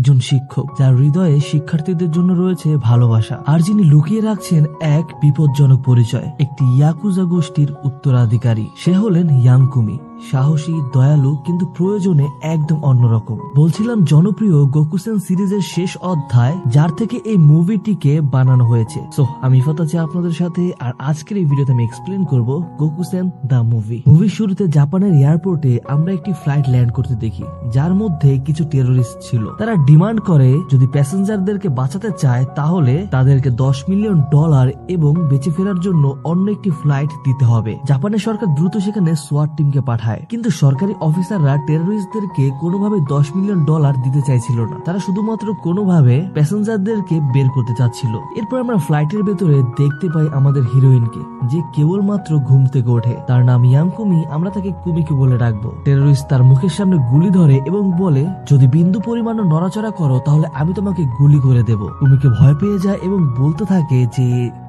একজন শিক্ষক যার হৃদয়ে শিক্ষার্থীদের জন্য রয়েছে ভালোবাসা, আর যিনি লুকিয়ে রাখছেন এক বিপজ্জনক পরিচয়, একটি ইয়াকুজা গোষ্ঠীর উত্তরাধিকারী। সে হলেন ইয়াংকুমি, সাহসী, দয়ালু, কিন্তু প্রয়োজনে একদম অন্যরকম। বলছিলাম জনপ্রিয় গোকুসেন সিরিজের শেষ অধ্যায়, যার থেকে এই মুভিটিকে বানানো হয়েছে। সো আমি ইফাত আছি আপনাদের সাথে, আর আজকের এই ভিডিওতে আমি এক্সপ্লেন করব গোকুসেন দ্য মুভি। মুভির শুরুতে জাপানের এয়ারপোর্টে আমরা একটি ফ্লাইট ল্যান্ড করতে দেখি, যার মধ্যে কিছু টেরোরিস্ট ছিল। তারা ডিমান্ড করে যদি প্যাসেঞ্জারদেরকে বাঁচাতে চায় তাহলে তাদেরকে $10 মিলিয়ন এবং বেঁচে ফেরার জন্য অন্য একটি ফ্লাইট দিতে হবে। জাপানের সরকার দ্রুত সেখানে সোয়াট টিমকে পাঠায়, কিন্তু সরকারি অফিসাররা টেরোরিস্টদেরকে কোনোভাবে $10 মিলিয়ন দিতে চাইছিল না। তারা শুধুমাত্র কোনোভাবে প্যাসেঞ্জারদেরকে বের করতে চাচ্ছিল। এরপর আমরা ফ্লাইটের ভেতরে দেখতে পাই আমাদের হিরোইনকে, যে কেবলমাত্র ঘুম থেকে ওঠে। তার নাম ইয়াংকুমি, আমরা তাকে কুমিকে বলে রাখবো। টেরোরিস্ট তার মুখের সামনে গুলি ধরে এবং বলে, যদি বিন্দু পরিমাণও নড়াচড়া করো তাহলে আমি তোমাকে গুলি করে দেব। কুমিকে ভয় পেয়ে যায় এবং বলতে থাকে যে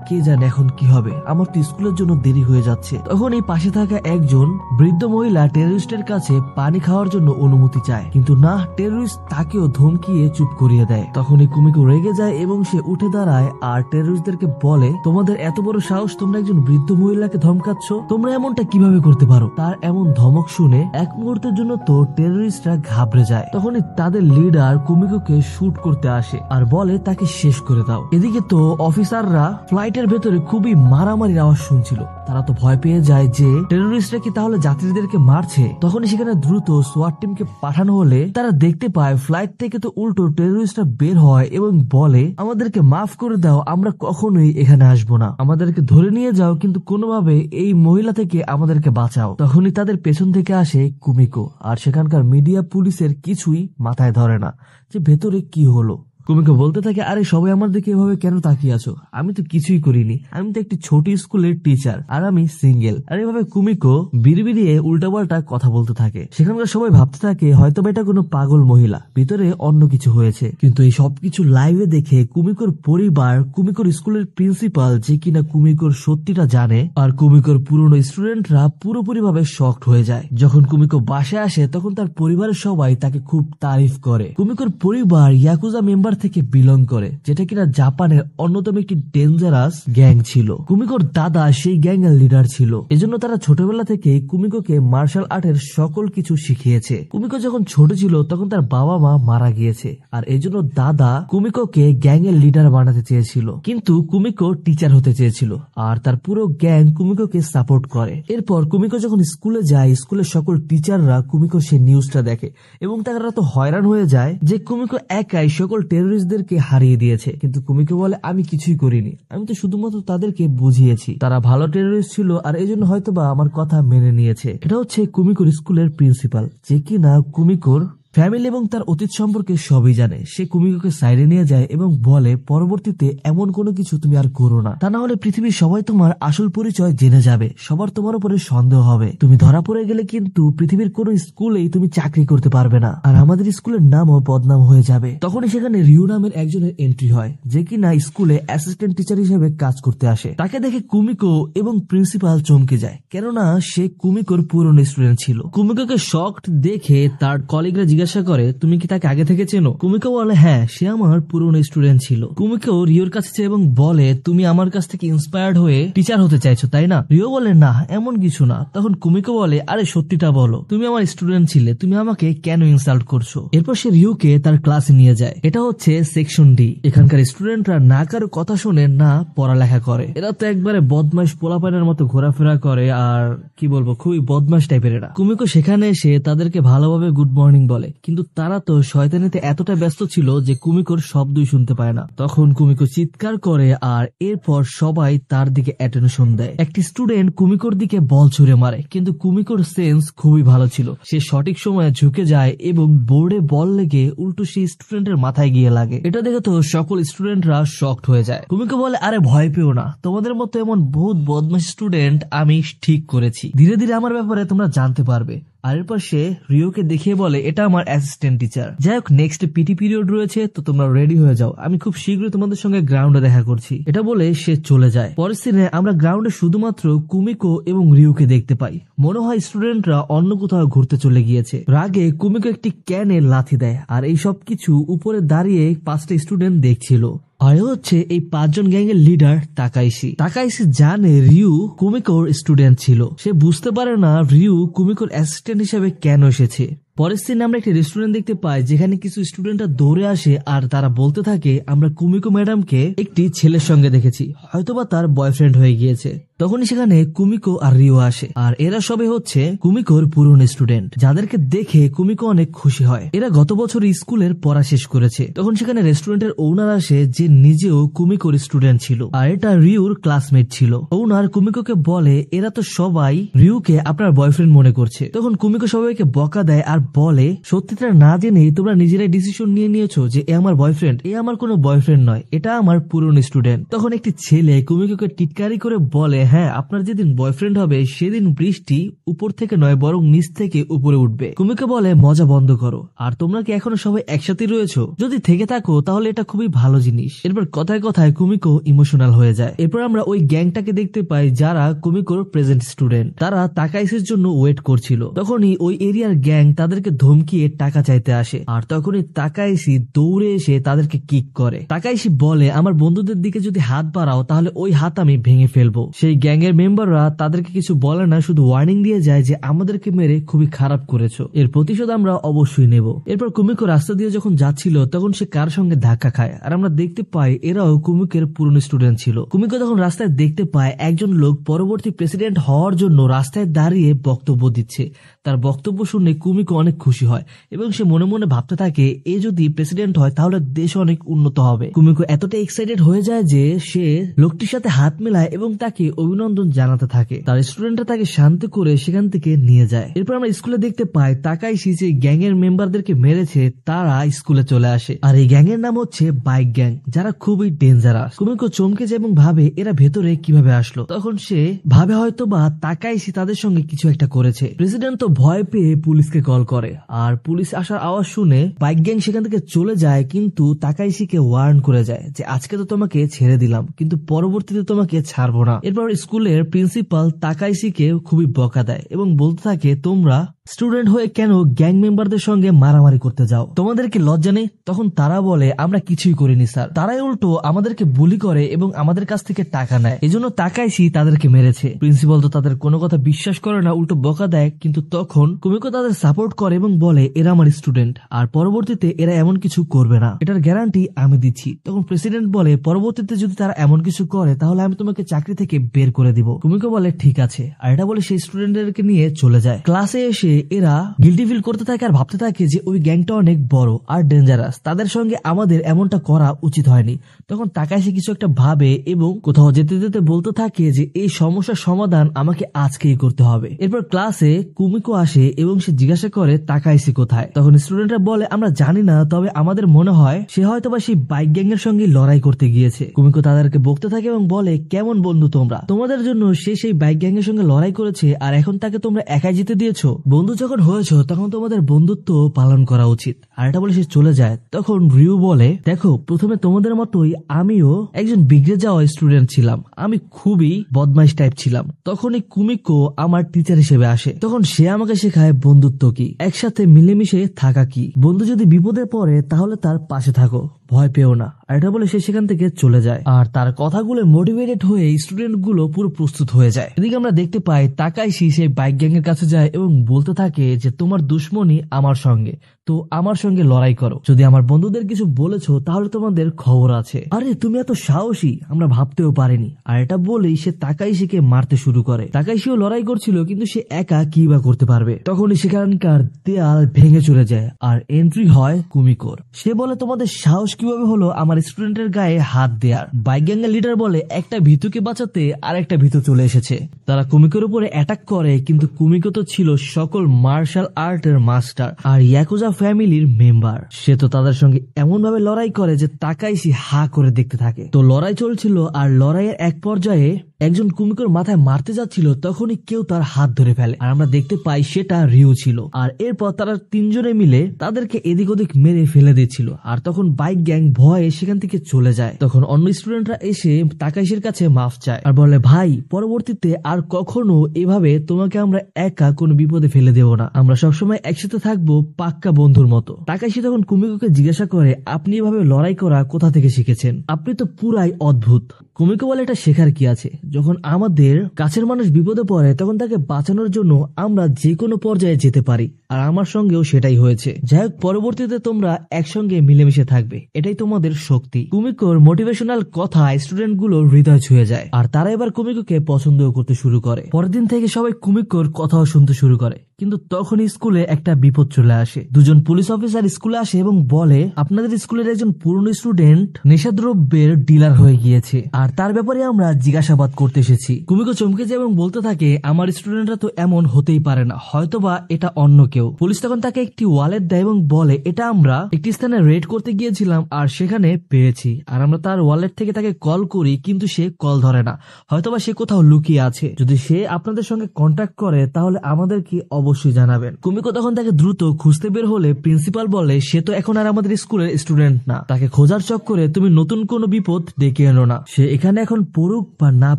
কে জানে এখন কি হবে, আমার তো স্কুলের জন্য দেরি হয়ে যাচ্ছে। তখন এই পাশে থাকা একজন বৃদ্ধ মহিলা টেররিস্টের কাছে পানি খাওয়ার জন্য অনুমতি চায়, কিন্তু না, টেররিস্ট তাকেও ধমকিয়ে চুপ করিয়ে দেয়। তখন এই কুমিকো রেগে যায় এবং সে উঠে দাঁড়ায় আর টেররিস্টদেরকে বলে, তোমাদের এত বড় সাহস, তোমরা একজন বৃদ্ধ মহিলাকে ধমকাচ্ছ, তোমরা এমনটা কিভাবে করতে পারো? তার এমন ধমক শুনে এক মুহূর্তের জন্য তো টেররিস্টরা ঘাবড়ে যায়। তখনই তাদের লিডার কুমিকোকে শুট করতে আসে আর বলে তাকে শেষ করে দাও। এদিকে তো অফিসাররা ফ্লাইটের ভেতরে খুবই মারামারির আওয়াজ শুনছিল। তারা তো ভয় পেয়ে যায় যে টেররিস্টরা কি তাহলে যাত্রীদেরকে মারছে। তখনই সেখানে দ্রুত সোয়াট টিমকে পাঠানো হলে তারা দেখতে পায় ফ্লাইট থেকে তো উল্টো টেররিস্টরা বের হয় এবং বলে, আমাদেরকে মাফ করে দাও, আমরা কখনোই এখানে আসবো না, আমাদেরকে ধরে নিয়ে যাও, কিন্তু কোনোভাবে এই মহিলা থেকে আমাদেরকে বাঁচাও। তখনই তাদের পেছন থেকে আসে কুমিকো, আর সেখানকার মিডিয়া পুলিশের কিছুই মাথায় ধরে না যে ভেতরে কি হলো। কুমিকো বলতে থাকে, আরে সবাই আমার দিকে এভাবে কেন তাকিয়ে আছো? আমি তো কিছুই করিনি, আমি তো একটি ছোট স্কুলের টিচার, আর আমি সিঙ্গেল। আর এভাবে কুমিকো বিড়বিড়িয়ে উল্টাপাল্টা কথা বলতে থাকে। সেখানকার সবাই ভাবতে থাকে হয়তো এটা কোনো পাগল মহিলা, ভিতরে অন্য কিছু হয়েছে। কিন্তু এই সবকিছু লাইভে দেখে কুমিকোর পরিবার, কুমিকোর স্কুলের প্রিন্সিপাল, যে কিনা কুমিকোর সত্যিটা জানে, আর কুমিকোর পুরনো স্টুডেন্টরা পুরোপুরি ভাবে শকড হয়ে যায়। যখন কুমিকো বাসায় আসে তখন তার পরিবারের সবাই তাকে খুব তারিফ করে। কুমিকোর পরিবার ইয়াকুজা মেম্বার থেকে বিলং করে, যেটা কিনা জাপানের অন্যতম একটি ডেঞ্জারাস গ্যাং ছিল। কুমিকোর দাদা সেই গ্যাং এর লিডার ছিল, এজন্য তারা ছোটবেলা থেকে কুমিকোকে মার্শাল আর্টের সকল কিছু শিখিয়েছে। কুমিকো যখন ছোট ছিল তখন তার বাবা মা মারা গিয়েছে, আর এজন্য দাদা কুমিকোকে গ্যাং এর লিডার বানাতে চেয়েছিল, কিন্তু কুমিকো টিচার হতে চেয়েছিল, আর তার পুরো গ্যাং কুমিকোকে সাপোর্ট করে। এরপর কুমিকো যখন স্কুলে যায়, স্কুলের সকল টিচাররা কুমিকোর সেই নিউজটা দেখে এবং তারা তো হয়রান হয়ে যায় যে কুমিকো একাই সকল টেররিস্টদেরকে হারিয়ে দিয়েছে। কিন্তু কুমিকো বলে, আমি কিছুই করিনি, আমি তো শুধুমাত্র তাদেরকে বুঝিয়েছি। তারা ভালো টেররিস্ট ছিল আর এজন্য হয়তোবা আমার কথা মেনে নিয়েছে। এটা হচ্ছে কুমিকোর স্কুলের প্রিন্সিপাল, যে কিনা কুমিকোর ফ্যামিলি এবং তার অতীত সম্পর্কে সবই জানে। সে কুমিকোকে সাইডে নিয়ে যায় এবং বলে, পরবর্তীতে এমন কোনো কিছু তুমি আর করো না, তা না হলে পৃথিবীর সবাই তোমার আসল পরিচয় জেনে যাবে, সবার তোমার উপরে সন্দেহ হবে, তুমি ধরা পড়ে গেলে কিন্তু পৃথিবীর কোন স্কুলেই তুমি চাকরি করতে পারবে না, আর আমাদের স্কুলের নামও বদনাম হয়ে যাবে। তখনই সেখানে রিউ নামের একজনের এন্ট্রি হয়, যে কিনা স্কুলে অ্যাসিস্ট্যান্ট টিচার হিসেবে কাজ করতে আসে। তাকে দেখে কুমিকো এবং প্রিন্সিপাল চমকে যায়, কেননা সে কুমিকোর পুরনো স্টুডেন্ট ছিল। কুমিকোকে শকড দেখে তার কলিগরা জিজ্ঞাসা করে, তুমি কি তাকে আগে থেকে চেনো? কুমিকো বলে, হ্যাঁ, সে আমার পুরনো স্টুডেন্ট ছিল। কুমিকো রিওর কাছে যায় এবং বলে, তুমি আমার কাছ থেকে ইন্সপায়ার্ড হয়ে টিচার হতে চাইছো তাই না? রিও বলে, না, এমন কিছু না। তখন কুমিকো বলে, আরে সত্যিটা বলো, তুমি আমার স্টুডেন্ট ছিলে, তুমি আমাকে কেন ইনসাল্ট করছো? এরপর সে রিওকে তার ক্লাসে নিয়ে যায়। এটা হচ্ছে সেকশন ডি। এখানকার স্টুডেন্টরা না কারো কথা শুনে না পড়ালেখা করে। এরা তো একবারে বদমাশ পোলাপানের মতো ঘোরাফেরা করে, আর কি বলবো, খুবই বদমাশ টাইপের এরা। কুমিকো সেখানে এসে তাদেরকে ভালোভাবে গুড মর্নিং বলে, কিন্তু তারা তো শয়তানিতে এতটা ব্যস্ত ছিল যে কুমিকোর শব্দই শুনতে পায় না। তখন কুমিকো চিৎকার করে আর এরপর সবাই তার দিকে অ্যাটেনশন দেয়। একটি স্টুডেন্ট কুমিকোর দিকে বল ছুড়ে মারে, কিন্তু কুমিকোর সেন্স খুবই ভালো ছিল। সে সঠিক সময়ে ঝুঁকে যায় এবং বোর্ডে বল লেগে উল্টো সেই স্টুডেন্টের মাথায় গিয়ে লাগে। এটা দেখে তো সকল স্টুডেন্টরা শকড হয়ে যায়। কুমিকো বলে, আরে ভয় পেও না, তোমাদের মতো এমন বহুত বদমাশ স্টুডেন্ট আমি ঠিক করেছি, ধীরে ধীরে আমার ব্যাপারে তোমরা জানতে পারবে। আর এরপর সে রিওকে দেখিয়ে বলে এটা আমার অ্যাসিস্ট্যান্ট টিচার। যাই হোক, নেক্সট পিটি পিরিয়ড রয়েছে, তো তোমরা রেডি হয়ে যাও, আমি খুব শীঘ্রই তোমাদের সঙ্গে গ্রাউন্ডে দেখা করছি। এটা বলে সে চলে যায়। পরের সিনে আমরা গ্রাউন্ডে শুধুমাত্র কুমিকো এবং রিওকে দেখতে পাই। মনে হয় স্টুডেন্টরা অন্য কোথাও ঘুরতে চলে গিয়েছে। রাগে কুমিকো একটি ক্যানে লাথি দেয়, আর এই সব কিছু উপরে দাঁড়িয়ে 5টা স্টুডেন্ট দেখছিল। আর হচ্ছে এই 5জন গ্যাং এর লিডার তাকাইশি। তাকাইশি জানে রিউ কুমিকোর স্টুডেন্ট ছিল। সে বুঝতে পারে না রিউ কুমিকোর অ্যাসিস্ট্যান্ট হিসেবে কেন এসেছে। পরের সিনে আমরা একটি রেস্টুরেন্ট দেখতে পাই, যেখানে কিছু স্টুডেন্টরা দৌড়ে আসে আর তারা বলতে থাকে আমরা কুমিকো ম্যাডামকে একটি ছেলের সঙ্গে দেখেছি, হয়তোবা তার বয়ফ্রেন্ড হয়ে গিয়েছে। তখনই সেখানে কুমিকো আর রিও আসে, আর এরা সবে হচ্ছে কুমিকোর পুরনো স্টুডেন্ট, যাদেরকে দেখে কুমিকো অনেক খুশি হয়। এরা গত বছর স্কুলের পড়া শেষ করেছে। তখন সেখানে রেস্টুরেন্টের ওনার আসে, যে নিজেও কুমিকোর স্টুডেন্ট ছিল, আর এটা রিউর ক্লাসমেট ছিল। ওনার কুমিকোকে বলে এরা তো সবাই রিউকে আপনার বয়ফ্রেন্ড মনে করছে। তখন কুমিকো সবাইকে বকা দেয় আর বলে সত্যিটা না জেনে তোমরা নিজেরাই ডিসিশন নিয়ে নিয়েছো যে এ আমার বয়ফ্রেন্ড। এ আমার কোনো বয়ফ্রেন্ড নয়, এটা আমার পুরনো স্টুডেন্ট। তখন একটি ছেলে কুমিকোকে টিটকারি করে বলে হ্যাঁ, আপনার যেদিন বয়ফ্রেন্ড হবে সেদিন বৃষ্টি উপর থেকে নয় বরং নিচ থেকে উপরে উঠবে। কুমিকো বলে মজা বন্ধ করো, আর তোমরা কি এখনো সবাই একসাথে রয়েছো? যদি থেকে থাকো তাহলে এটা খুবই ভালো জিনিস। এরপর কথায় কথায় কুমিকো ইমোশনাল হয়ে যায়। এরপর আমরা ওই গ্যাংটাকে দেখতে পাই, যারা কুমিকোর প্রেজেন্ট স্টুডেন্ট। তারা তাকাইসির জন্য ওয়েট করছিল। তখনই ওই এরিয়ার গ্যাং তাদেরকে ধমকিয়ে টাকা চাইতে আসে, আর তখনই তাকাইসি দৌড়ে এসে তাদেরকে কিক করে। তাকাইসি বলে আমার বন্ধুদের দিকে যদি হাত বাড়াও তাহলে ওই হাত আমি ভেঙে ফেলবো। সেই গ্যাং এর মেম্বাররা তাদেরকে কিছু বলে না, শুধু ওয়ার্নিং দিয়ে যায় যে আমাদেরকে মেরে খুবই খারাপ করেছো, এর প্রতিশোধ আমরা অবশ্যই নেব। এরপর কুমিকো রাস্তা দিয়ে যখন যাচ্ছিল তখন সে কার সঙ্গে ধাক্কা খায়, আর আমরা দেখতে পাই এরাও কুমিকোর পুরনো স্টুডেন্ট ছিল। কুমিকো তখন রাস্তায় দেখতে পায় একজন লোক পরবর্তী প্রেসিডেন্ট হওয়ার জন্য রাস্তায় দাঁড়িয়ে বক্তব্য দিচ্ছে। তার বক্তব্য শুনে কুমিকো অনেক খুশি হয় এবং সে মনে মনে ভাবতে থাকে এ যদি প্রেসিডেন্ট হয় তাহলে দেশ অনেক উন্নত হবে। কুমিকো এতটা এক্সাইটেড হয়ে যায় যে সে লোকটির সাথে হাত মেলায় এবং তাকে অভিনন্দন জানাতে থাকে। তার স্টুডেন্টরা তাকে শান্ত করে সেখান থেকে নিয়ে যায়। এরপর আমরা স্কুলে দেখতে পাই তাকাইশি যে গ্যাং এর মেম্বারদেরকে মেরেছে তারা স্কুলে চলে আসে, আর এই গ্যাং এর নাম হচ্ছে বাইক গ্যাং, যারা খুবই ডেঞ্জারাস। কুমিকো চমকে যায় এবং ভাবে এরা ভেতরে কিভাবে আসলো। তখন সে ভাবে হয়তো বা তাকাইশি তাদের সঙ্গে কিছু একটা করেছে। প্রেসিডেন্ট তো ভয় পেয়ে পুলিশকে কল করে, আর পুলিশ আসার আওয়াজ শুনে বাইক গ্যাং সেখান থেকে চলে যায়, কিন্তু তাকাইশিকে ওয়ার্ন করে যায় যে আজকে তো তোমাকে ছেড়ে দিলাম কিন্তু পরবর্তীতে তোমাকে ছাড়বো না। এরপর স্কুলের প্রিন্সিপাল তাকাইশিকে খুবই বকা দেয় এবং বলতে থাকে তোমরা স্টুডেন্ট হয়ে কেন গ্যাং মেম্বারদের সঙ্গে মারামারি করতে যাও, তোমাদের কি লজ্জা নেই? তখন তারা বলে আমরা কিছুই করিনি স্যার, তারাই উল্টো আমাদেরকে বুলি করে এবং আমাদের কাছ থেকে টাকা নেয়, এজন্য তাকাইশি তাদেরকে মেরেছে। প্রিন্সিপাল তো তাদের কোনো কথা বিশ্বাস করে না, উল্টো বকা দেয়। কিন্তু তখন কুমিকো তাদের সাপোর্ট করে এবং বলে এরা আমার স্টুডেন্ট আর পরবর্তীতে এরা এমন কিছু করবে না, এটার গ্যারান্টি আমি দিচ্ছি। তখন প্রেসিডেন্ট বলে পরবর্তীতে যদি তারা এমন কিছু করে তাহলে আমি তোমাকে চাকরি থেকে বের করে দিব। কুমিকো বলে ঠিক আছে, আর এটা বলে সেই স্টুডেন্টদেরকে নিয়ে চলে যায়। ক্লাসে এসে এরা গিল্টি ফিল করতে থাকে আর ভাবতে থাকে যে ওই গ্যাংটা অনেক বড় আর ডেঞ্জারাস, তাদের সঙ্গে আমাদের এমনটা করা উচিত হয়নি। তখন তাকাইশি কিছু একটা ভাবে এবং কোথাও যেতে যেতে বলতে থাকে যে এই সমস্যার সমাধান আমাকে আজকেই করতে হবে। এরপর ক্লাসে কুমিকো আসে এবং সে জিজ্ঞাসা করে তাকাইশি কোথায়। তখন স্টুডেন্টরা বলে আমরা জানি না, তবে আমাদের মনে হয় সে হয়তোবা সেই বাইক গ্যাং এর সঙ্গে লড়াই করতে গিয়েছে। কুমিকো তাদেরকে বকতে থাকে এবং বলে কেমন বন্ধু তোমরা, তোমাদের জন্য সে সেই বাইক গ্যাং এর সঙ্গে লড়াই করেছে আর এখন তাকে তোমরা একাই জিতে দিয়েছো। বন্ধু যখন হয়েছো তখন তোমাদের বন্ধুত্ব পালন করা উচিত। আর এটা বলে সে চলে যায়। তখন রিউ বলে দেখো প্রথমে তোমাদের মতোই আমিও একজন বিগড়ে যাওয়া স্টুডেন্ট ছিলাম, আমি খুবই বদমাইশ টাইপ ছিলাম। তখনই কুমিকো আমার টিচার হিসেবে আসে, তখন সে আমাকে শেখায় বন্ধুত্ব কি, একসাথে মিলেমিশে থাকা কি, বন্ধু যদি বিপদে পড়ে তাহলে তার পাশে থাকো, ভয় পেও না। আর এটা বলে সে সেখান থেকে চলে যায়। আর তার কথাগুলো মোটিভেটেড হয়ে স্টুডেন্ট গুলো পুরো প্রস্তুত হয়ে যায়। এদিকে আমরা দেখতে পাই তাকাইশি সেই বাইক গ্যাং এর কাছে যায় এবং বলতে থাকে যে তোমার দুশ্মনী আমার সঙ্গে, তো আমার সঙ্গে লড়াই করো, যদি আমার বন্ধুদের কিছু বলেছো তাহলে তোমাদের খবর আছে। আরে তুমি এত সাহসী আমরা ভাবতেও পারিনি। আর এটা বলেই সে তাকাইশিকে মারতে শুরু করে। তাকাইশিও লড়াই করছিল কিন্তু সে একা কি বা করতে পারবে। তখনই সেখানকার দেয়াল ভেঙে চলে যায় আর এন্ট্রি হয় কুমিকোর। সে বলে তোমাদের সাহস কিভাবে হলো আমার স্টুডেন্টের গায়ে হাত দেয়ার? বাইক গ্যাং এর লিডার বলে একটা ভীতুকে বাঁচাতে আর একটা ভীতু চলে এসেছে, তারা কুমিকোর উপরে অ্যাটাক করে, কিন্তু কুমিকো তো ছিল সকল মার্শাল আর্টের মাস্টার আর ইয়াকুজা ফ্যামিলির মেম্বার। সে তো তাদের সঙ্গে এমন ভাবে লড়াই করে যে তাকাইশি হা করে দেখতে থাকে। তো লড়াই চলছিল আর লড়াইয়ের এক পর্যায়ে একজন কুমিকোর মাথায় মারতে যাচ্ছিল, তখনই কেউ তার হাত ধরে ফেলে আর আমরা দেখতে পাই সেটা রিউ ছিল। আর এরপর তারা তিনজনে মিলে তাদেরকে এদিক ওদিক মেরে ফেলে দিচ্ছিল। আর তখন বাইক গ্যাং ভয়ে সেখান থেকে চলে যায়। তখন অন্য স্টুডেন্টরা এসে তাকাইশির কাছে মাফ চায় আর বলে, ভাই পরবর্তীতে আর কখনো এভাবে তোমাকে আমরা একা কোনো বিপদে ফেলে দেব না, আমরা সবসময় একসাথে থাকবো পাক্কা বন্ধুর মতো। তাকাইশি তখন কুমিকোকে জিজ্ঞাসা করে, আপনি এভাবে লড়াই করা কোথা থেকে শিখেছেন? আপনি তো পুরাই অদ্ভুত। কুমিকো বলে, এটা শেখার কি আছে, যখন আমাদের কাছের মানুষ বিপদে পড়ে তখন তাকে বাঁচানোর জন্য আমরা যে কোনো পর্যায়ে যেতে পারি, আর আমার সঙ্গেও সেটাই হয়েছে। যাই হোক, পরবর্তীতে তোমরা একসঙ্গে মিলেমিশে থাকবে, এটাই তোমাদের শক্তি। কুমিকোর মোটিভেশনাল কথা স্টুডেন্ট গুলোর হৃদয় ছুঁয়ে যায় আর তারা এবার কুমিকোকে পছন্দ করতে শুরু করে। পরের দিন থেকে সবাই কুমিকোর কথাও শুনতে শুরু করে। কিন্তু তখনই স্কুলে একটা বিপদ চলে আসে। দুজন পুলিশ অফিসার স্কুলে আসে এবং বলে, আপনাদের স্কুলের একজন পুরনো স্টুডেন্ট নেশাদ্রব্যের ডিলার হয়ে গিয়েছে আর তার ব্যাপারে আমরা জিজ্ঞাসাবাদ করতে এসেছি। কুমিকো চমকে যায় এবং বলতে থাকে, আমার স্টুডেন্টরা তো এমন হতেই পারে না, হয়তোবা এটা অন্য কেউ। পুলিশ তখন তাকে একটি ওয়ালেট দেয় এবং বলে, এটা আমরা একটি স্থানে রেড করতে গিয়েছিলাম আর সেখানে পেয়েছি, আর আমরা তার ওয়ালেট থেকে তাকে কল করি কিন্তু সে কল ধরে না, হয়তোবা সে কোথাও লুকিয়ে আছে। যদি সে আপনাদের সঙ্গে কন্ট্যাক্ট করে তাহলে আমাদেরকে অবশ্যই জানাবেন। কুমিকো তখন তাকে দ্রুত খুঁজতে বের হলে প্রিন্সিপাল বলে, সে তো এখন আর আমাদের স্কুলের স্টুডেন্ট না, তাকে খোঁজার চক্করে তুমি নতুন কোনো বিপদ ডেকে এনো না। সে এখানে এখন পড়ুক বা না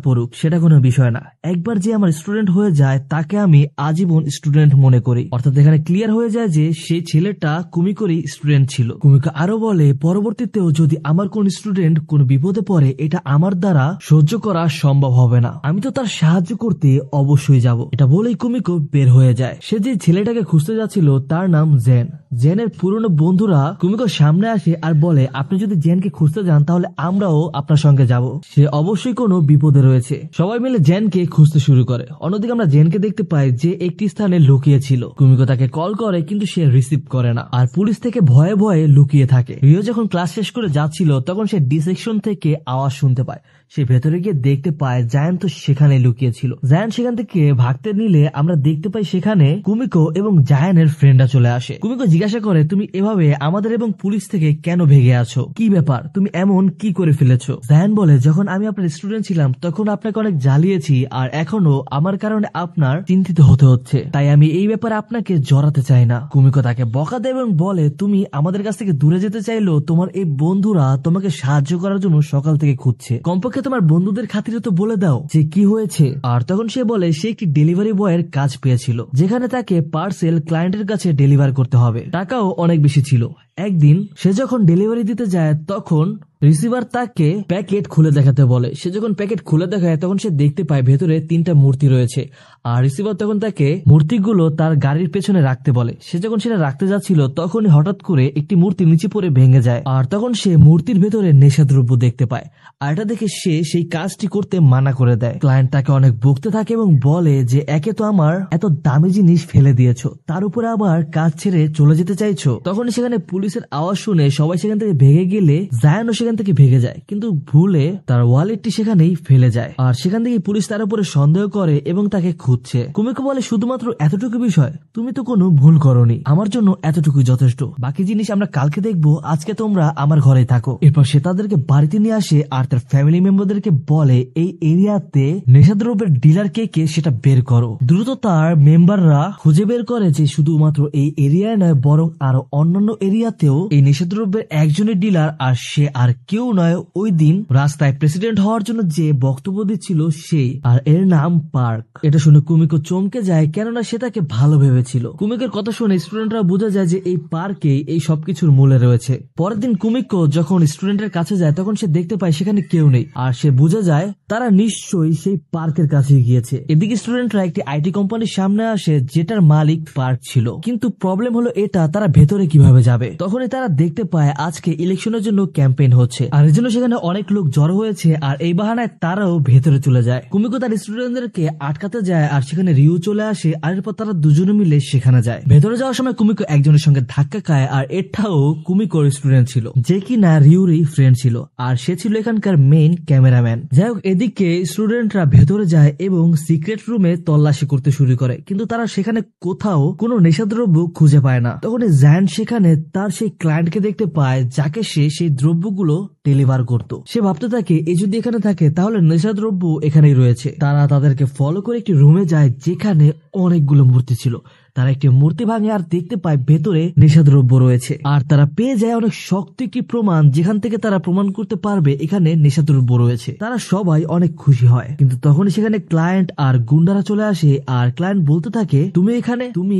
পড়ুক সেটা কোনো বিষয় না, একবার যে আমার স্টুডেন্ট হয়ে যায় তাকে আমি আজীবন স্টুডেন্ট মনে করি। অর্থাৎ এখানে ক্লিয়ার হয়ে যায় যে সেই ছেলেটা কুমিকোরই স্টুডেন্ট ছিল। কুমিকো আরো বলে, পরবর্তীতেও যদি আমার কোন স্টুডেন্ট কোন বিপদে পড়ে এটা আমার দ্বারা সহ্য করা সম্ভব হবে না, আমি তো তার সাহায্য করতে অবশ্যই যাব। এটা বলেই কুমিকো বের হয়ে যায়। সে যে ছেলেটাকে খুঁজতে যাচ্ছিল তার নাম জেন। জেনের পুরনো বন্ধুরা কুমিকোর সামনে আসে আর বলে, আপনি যদি জেনকে খুঁজতে যান তাহলে আমরাও আপনার সঙ্গে যাব, সে অবশ্যই কোনো বিপদে রয়েছে। সবাই মিলে জেনকে খুঁজতে শুরু করে। অন্যদিকে আমরা জেনকে দেখতে পাই যে একটি স্থানে লুকিয়ে ছিল। কুমিকো তাকে কল করে কিন্তু সে রিসিভ করে না আর পুলিশ থেকে ভয়ে ভয়ে লুকিয়ে থাকে। রিও যখন ক্লাস শেষ করে যাচ্ছিল তখন সে ডি সেকশন থেকে আওয়াজ শুনতে পায়। সে ভেতরে গিয়ে দেখতে পায় জায়ান তো সেখানে লুকিয়ে ছিল। জায়ান সেখান থেকে ভাগতে নিলে আমরা দেখতে পাই সেখানে কুমিকো এবং জায়ানের ফ্রেন্ডরা চলে আসে। কুমিকো জিজ্ঞাসা করে, তুমি এভাবে আমাদের এবং পুলিশ থেকে কেন ভেগে আছো, কি ব্যাপার, তুমি এমন কি করে ফেলেছো? জায়ান বলে, যখন আমি আপনার স্টুডেন্ট ছিলাম তখন আপনাকে অনেক জ্বালিয়েছি আর এখনো আমার কারণে আপনার চিন্তিত হতে হচ্ছে, তাই আমি এই ব্যাপারে আপনাকে জড়াতে চাই না। কুমিকো তাকে বকা দেয় এবং বলে, তুমি আমাদের কাছ থেকে দূরে যেতে চাইলেও তোমার এই বন্ধুরা তোমাকে সাহায্য করার জন্য সকাল থেকে খুঁজছে, কমপক্ষে তোমার বন্ধুদের খাতিরে তো বলে দাও যে কি হয়েছে। আর তখন সে বলে সে একটি ডেলিভারি বয়ের কাজ পেয়েছিল যেখানে তাকে পার্সেল ক্লায়েন্টের কাছে ডেলিভার করতে হবে, টাকাও অনেক বেশি ছিল। একদিন সে যখন ডেলিভারি দিতে যায় তখন রিসিভার তাকে প্যাকেট খুলে দেখাতে বলে। সে যখন প্যাকেট খুলে দেখায় তখন সে দেখতে পায় ভেতরে 3টা মূর্তি রয়েছে আর রিসিভার তখন তাকে মূর্তিগুলো তার গাড়ির পেছনে রাখতে বলে। সে যখন সেটা রাখতে যাচ্ছিল তখনই হঠাৎ করে একটি মূর্তি নিচে পড়ে ভেঙে যায় আর তখন সে মূর্তির ভেতরে নেশাদ্রব্য দেখতে পায় আর এটা দেখে সে সেই কাজটি করতে মানা করে দেয়। ক্লায়েন্ট তাকে অনেক বকতে থাকে এবং বলে যে একে তো আমার এত দামি জিনিস ফেলে দিয়েছো, তার উপরে আবার কাজ ছেড়ে চলে যেতে চাইছো। তখন সেখানে পুলিশের আওয়াজ শুনে সবাই সেখান থেকে ভেগে গেলে জায়ানও সেখান থেকে ভেগে যায় কিন্তু ভুলে তার ওয়ালেটটি সেখানেই ফেলে যায় আর সেখান থেকে পুলিশ তার উপরে সন্দেহ করে এবং তাকে খুঁজছে। কুমিকো বলে, শুধুমাত্র এতটুকু বিষয়, তুমি তো কোনো ভুল করনি, আমার জন্য এতটুকুই যথেষ্ট, বাকি জিনিস আমরা কালকে দেখবো, আজকে তোমরা আমার ঘরে থাকো। এরপর সে তাদেরকে বাড়িতে নিয়ে আসে আর তার ফ্যামিলি মেম্বারদেরকে বলে এই এরিয়াতে নেশাদ্রব্যের ডিলার কে কে সেটা বের করো। দ্রুত তার মেম্বাররা খুঁজে বের করে যে শুধুমাত্র এই এরিয়ায় নয় বরং আরো অন্যান্য এরিয়াতেও এই নেশাদ্রব্যের একজনের ডিলার, আর সে আর কেউ নয় ওই দিন রাস্তায় প্রেসিডেন্ট হওয়ার জন্য যে বক্তব্য দিচ্ছিল সেই, আর এর নাম পার্ক। এটা শুনে কুমিকো চমকে যায় কেননা সে তাকে ভালো ভেবেছিল। কুমিকোর কথা শুনে স্টুডেন্টরা বোঝা যায় যে এই পার্কেই এই সবকিছুর মূলে রয়েছে। পরের দিন কুমিকো যখন স্টুডেন্টের কাছে যায় তখন সে দেখতে পায় সেখানে কেউ নেই আর সে বুঝে যায় তারা নিশ্চয়ই সেই পার্কের কাছে গিয়েছে। এদিকে স্টুডেন্টরা একটি আইটি কোম্পানির সামনে আসে যেটার মালিক পার্ক ছিল, কিন্তু প্রবলেম হলো এটা তারা ভেতরে কিভাবে যাবে। তখনই তারা দেখতে পায় আজকে ইলেকশনের জন্য ক্যাম্পেইন হচ্ছে আর এর জন্য সেখানে অনেক লোক জড়ো হয়েছে আর এই বাহানায় তারাও ভেতরে চলে যায়। কুমিকো তার স্টুডেন্টদেরকে আটকাতে যায় আর সেখানে রিউ চলে আসে আর এরপর তারা দুজনে মিলে সেখানে যায়। ভেতরে যাওয়ার সময় কুমিকো একজনের সঙ্গে ধাক্কা খায় আর এটাও কুমিকোর স্টুডেন্ট ছিল যে কিনা রিউরই ফ্রেন্ড ছিল আর সে ছিল এখানকার মেইন ক্যামেরাম্যান। যাই হোক, এদিকে স্টুডেন্টরা ভেতরে যায় এবং সিক্রেট রুমে তল্লাশি করতে শুরু করে কিন্তু তারা সেখানে কোথাও কোনো নেশাদ্রব্য খুঁজে পায় না। তখন জায়ান সেখানে তার সেই ক্লায়েন্টকে দেখতে পায় যাকে সে সেই দ্রব্যগুলো ডেলিভার করত। সে ভাবতে থাকে এই যদি এখানে থাকে তাহলে নেশাদ্রব্য এখানেই রয়েছে। তারা তাদেরকে ফলো করে একটি রুমে যায় যেখানে অনেকগুলো মূর্তি ছিল। তারা একটি মূর্তি ভাঙে আর দেখতে পায় ভেতরে নেশাদ্রব্য রয়েছে, আর তারা পেয়ে যায় অনেক শক্ত একটি প্রমাণ যেখান থেকে তারা প্রমাণ করতে পারবে এখানে নেশাদ্রব্য রয়েছে। তারা সবাই অনেক খুশি হয়, কিন্তু তখন সেখানে ক্লায়েন্ট আর গুন্ডারা চলে আসে। আর ক্লায়েন্ট বলতে থাকে তুমি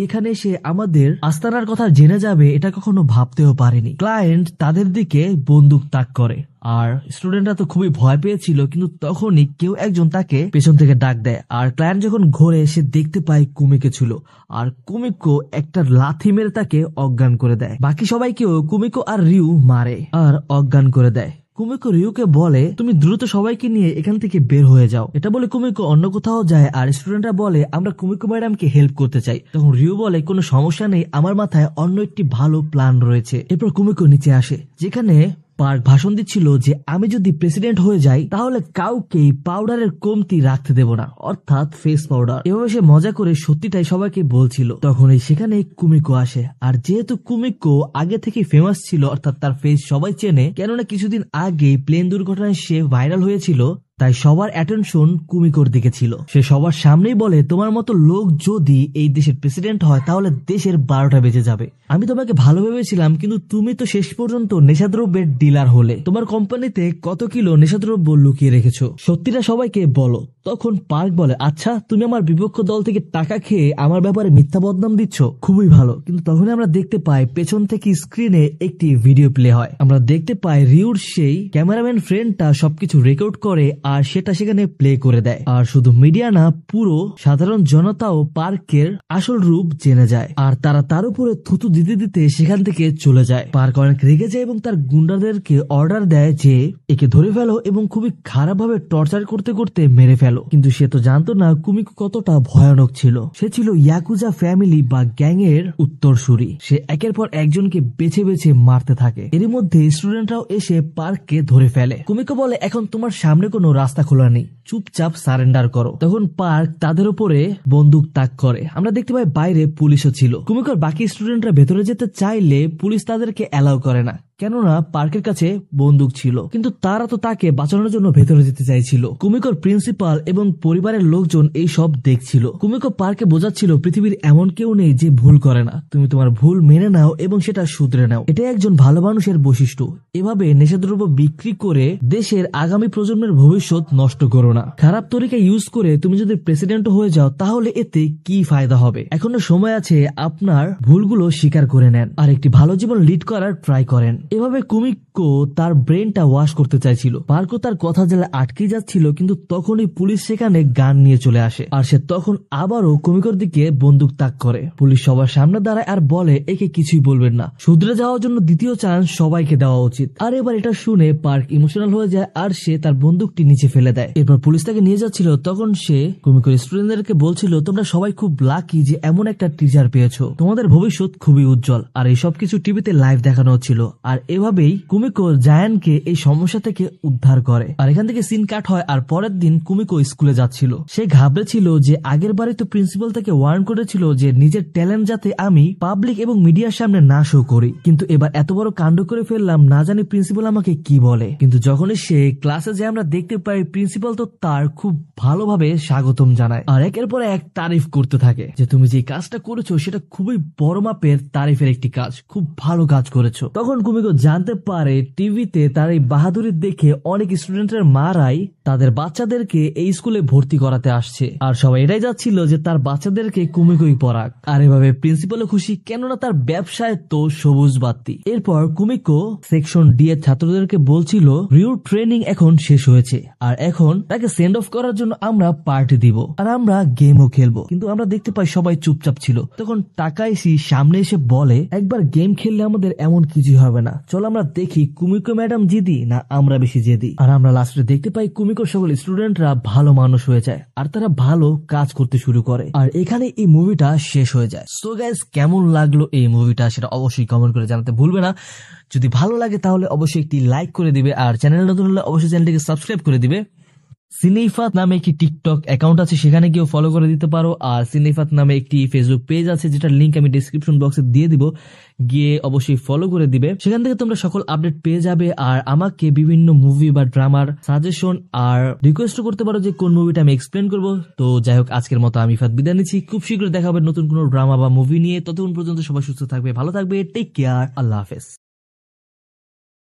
এখানে এসে আমাদের আস্তানার কথা জেনে যাবে এটা কখনো ভাবতেও পারেনি। ক্লায়েন্ট তাদের দিকে বন্দুক তাক করে, আর স্টুডেন্টরা তো খুবই ভয় পেয়েছিল, কিন্তু তখনই কেউ একজন তাকে পেছন থেকে ডাক দেয়। আর ক্লায়েন্ট যখন ঘুরে এসে দেখতে পায় কুমিকে ছিল, আর কুমিকো একটা লাথি মেরে তাকে অজ্ঞান করে দেয়। বাকি সবাইকেও কুমিকো আর রিউ মারে আর অজ্ঞান করে দেয়। কুমিকো রিউকে বলে তুমি দ্রুত সবাইকে নিয়ে এখান থেকে বের হয়ে যাও। এটা বলে কুমিকো অন্য কোথাও যায়, আর স্টুডেন্টরা বলে আমরা কুমিকো ম্যাডামকে হেল্প করতে চাই। তখন রিউ বলে কোনো সমস্যা নেই, আমার মাথায় অন্য একটি ভালো প্ল্যান রয়েছে। এরপর কুমিকো নিচে আসে, যেখানে পার্ক ভাষণ দিচ্ছিল যে আমি যদি প্রেসিডেন্ট হয়ে যাই তাহলে কাউকেই পাউডারের কমতি রাখতে দেব না, অর্থাৎ ফেস পাউডার। এভাবে সে মজা করে সত্যিটাই সবাইকে বলছিল। তখনই সেখানে কুমিকো আসে, আর যেহেতু কুমিকো আগে থেকে ফেমাস ছিল, অর্থাৎ তার ফেস সবাই চেনে, কেননা কিছুদিন আগে প্লেন দুর্ঘটনায় সে ভাইরাল হয়েছিল, তাই সবার অ্যাটেনশন কুমিকোর দিকে ছিল। সে সবার সামনেই বলে তোমার মতো লোক যদি এই দেশের প্রেসিডেন্ট হয় তাহলে দেশের 12টা বেজে যাবে। আমি তোমাকে ভালো ভেবেছিলাম, কিন্তু তুমি তো শেষ পর্যন্ত নেশাদ্রব্যের ডিলার হলে। তোমার কোম্পানিতে কত কিলো নেশাদ্রব্য লুকিয়ে রেখেছো, সত্যিটা সবাইকে বলো। তখন পার্ক বলে আচ্ছা তুমি আমার বিপক্ষ দল থেকে টাকা খেয়ে আমার ব্যাপারে মিথ্যা বদনাম দিচ্ছ, খুবই ভালো। কিন্তু তখনই আমরা দেখতে পাই পেছন থেকে স্ক্রিনে একটি ভিডিও প্লে হয়। আমরা দেখতে পাই রিউর সেই ক্যামেরাম্যান ফ্রেন্ডটা সবকিছু রেকর্ড করে আর সেটা সেখানে প্লে করে দেয়। আর শুধু মিডিয়া না, পুরো সাধারণ জনতাও পার্কের আসল রূপ জেনে যায়, আর তারা তার উপরে থুতু দিতে দিতে সেখান থেকে চলে যায়। পার্ক অনেক রেগে যায় এবং তার গুন্ডাদেরকে অর্ডার দেয় যে একে ধরে ফেলো এবং খুবই খারাপ ভাবে টর্চার করতে করতে মেরে ফেলো। কিন্তু সে তো জানতো না কুমিকো কতটা ভয়ানক ছিল। সে ছিল ইয়াকুজা ফ্যামিলি বা গ্যাং এর উত্তরসূরি। সে একের পর একজনকে বেছে বেছে মারতে থাকে। এর মধ্যে স্টুডেন্টরাও এসে পার্ককে ধরে ফেলে। কুমিকো বলে এখন তোমার সামনে কোনো রাস্তা খোলা নেই, চুপচাপ সারেন্ডার করো। তখন পার্ক তাদের উপরে বন্দুক তাক করে। আমরা দেখতে পাই বাইরে পুলিশও ছিল। কুমিকোর বাকি স্টুডেন্টরা ভেতরে যেতে চাইলে পুলিশ তাদেরকে অ্যালাউ করে না, কেননা পার্কের কাছে বন্দুক ছিল। কিন্তু তারা তো তাকে বাঁচানোর জন্য ভেতরে যেতে চাইছিল। কুমিকোর প্রিন্সিপাল এবং পরিবারের লোকজন এই সব দেখছিল। কুমিকো পার্কে বোঝাচ্ছিল পৃথিবীর এমন কেউ নেই যে ভুল করে না, তুমি তোমার ভুল মেনে নাও এবং সেটা শুধরে নাও, এটাই একজন ভালো মানুষের বৈশিষ্ট্য। এভাবে নেশাদ্রব্য বিক্রি করে দেশের আগামী প্রজন্মের ভবিষ্যৎ নষ্ট করো না। খারাপ তরিকা ইউজ করে তুমি যদি প্রেসিডেন্ট হয়ে যাও তাহলে এতে কি ফায়দা হবে? এখনো সময় আছে, আপনার ভুলগুলো স্বীকার করে নেন আর একটি ভালো জীবন লিড করার ট্রাই করেন। এভাবে কুমিকো তার ব্রেনটা ওয়াশ করতে চাইছিল। পার্কও তার কথা জেলে আটকে যাচ্ছিল, কিন্তু তখনই পুলিশ সেখানে গান নিয়ে চলে আসে, আর সে তখন আবারও কুমিকোর দিকে বন্দুক তাক করে। পুলিশ সবার সামনে দাঁড়ায় আর বলে একে কিছুই বলবেন না, শুধরে যাওয়ার জন্য দ্বিতীয় চান্স সবাইকে দেওয়া উচিত। আর এবার এটা শুনে পার্ক ইমোশনাল হয়ে যায় আর সে তার বন্দুকটি নিচে ফেলে দেয়। এরপর পুলিশ তাকে নিয়ে যাচ্ছিল, তখন সে কুমিকোর স্টুডেন্টদেরকে বলছিল তোমরা সবাই খুব লাকি যে এমন একটা টিচার পেয়েছো, তোমাদের ভবিষ্যৎ খুবই উজ্জ্বল। আর এই সবকিছু টিভিতে লাইভ দেখানো হচ্ছিল। আর এভাবেই কুমিকো জায়ানকে এই সমস্যা থেকে উদ্ধার করে। আর এখান থেকে সিন কাট হয়। আর পরের দিন কুমিকো স্কুলে যাচ্ছিল। সে ঘাবড়েছিল যে আগের বারে তো প্রিন্সিপাল তাকে ওয়ার্ন করেছিল যে নিজের ট্যালেন্ট যাতে আমি পাবলিক এবং মিডিয়ার সামনে না শো করি, কিন্তু এবার এত বড় কাণ্ড করে ফেললাম, না জানি প্রিন্সিপাল আমাকে কি বলে। কিন্তু যখনই সে ক্লাসে যায় আমরা দেখতে পাই প্রিন্সিপাল তো তার খুব ভালোভাবে স্বাগতম জানায় আর একের পর এক তারিফ করতে থাকে যে তুমি যে কাজটা করেছো সেটা খুবই বড় মাপের তারিফের একটি কাজ, খুব ভালো কাজ করেছো। তখন কুমিকো জানতে পারে টিভিতে তার এই বাহাদুরি দেখে অনেক স্টুডেন্টের মারাই তাদের বাচ্চাদেরকে এই স্কুলে ভর্তি করাতে আসছে, আর সবাই এটাই যাচ্ছিল যে তার বাচ্চাদেরকে কুমিকোই পড়াক। আর এভাবে প্রিন্সিপালও খুশি, কেননা তার ব্যবসায় তো সবুজ বাতি। এরপর কুমিকো সেকশন ডি এর ছাত্রদেরকে বলছিল রিউর ট্রেনিং এখন শেষ হয়েছে আর এখন তাকে সেন্ড অফ করার জন্য আমরা পার্টি দিব আর আমরা গেমও খেলবো। কিন্তু আমরা দেখতে পাই সবাই চুপচাপ ছিল। তখন টাকাইশি সামনে এসে বলে একবার গেম খেললে আমাদের এমন কিছুই হবে না, চলো আমরা দেখি কুমিকো ম্যাডাম জিদি না আমরা বেশি জেদি। আর আমরা লাস্টে দেখতে পাই কুমিকোর সকল স্টুডেন্টরা ভালো মানুষ হয়ে যায় আর তারা ভালো কাজ করতে শুরু করে। আর এখানে এই মুভিটা শেষ হয়ে যায়। সো গাইস, কেমন লাগলো এই মুভিটা সেটা অবশ্যই কমেন্ট করে জানাতে ভুলবে না। যদি ভালো লাগে তাহলে অবশ্যই একটি লাইক করে দিবে আর চ্যানেল নতুন হলে অবশ্যই চ্যানেলটিকে সাবস্ক্রাইব করে দিবে। সিনেইফাত নামে একটি টিকটক অ্যাকাউন্ট আছে, সেখানে গিয়ে ফলো করে দিতে পারো। আর সিনেইফাত নামে একটি ফেসবুক পেজ আছে, যেটার লিংক আমি ডিসক্রিপশন বক্সে দিয়ে দিব, গিয়ে অবশ্যই ফলো করে দিবে। সেখান থেকে তোমরা সকল আপডেট পেয়ে যাবে। আর আমাকে বিভিন্ন মুভি বা ড্রামার সাজেশন আর রিকোয়েস্ট করতে পারো যে কোন মুভিটা আমি এক্সপ্লেন করবো। তো যাই হোক, আজকের মতো আমি ইফাত বিদায় নিচ্ছি। খুব শীঘ্রই দেখা হবে নতুন কোনো ড্রামা বা মুভি নিয়ে। ততক্ষণ পর্যন্ত সবাই সুস্থ থাকবে, ভালো থাকবে, টেক কেয়ার, আল্লাহ হাফেজ।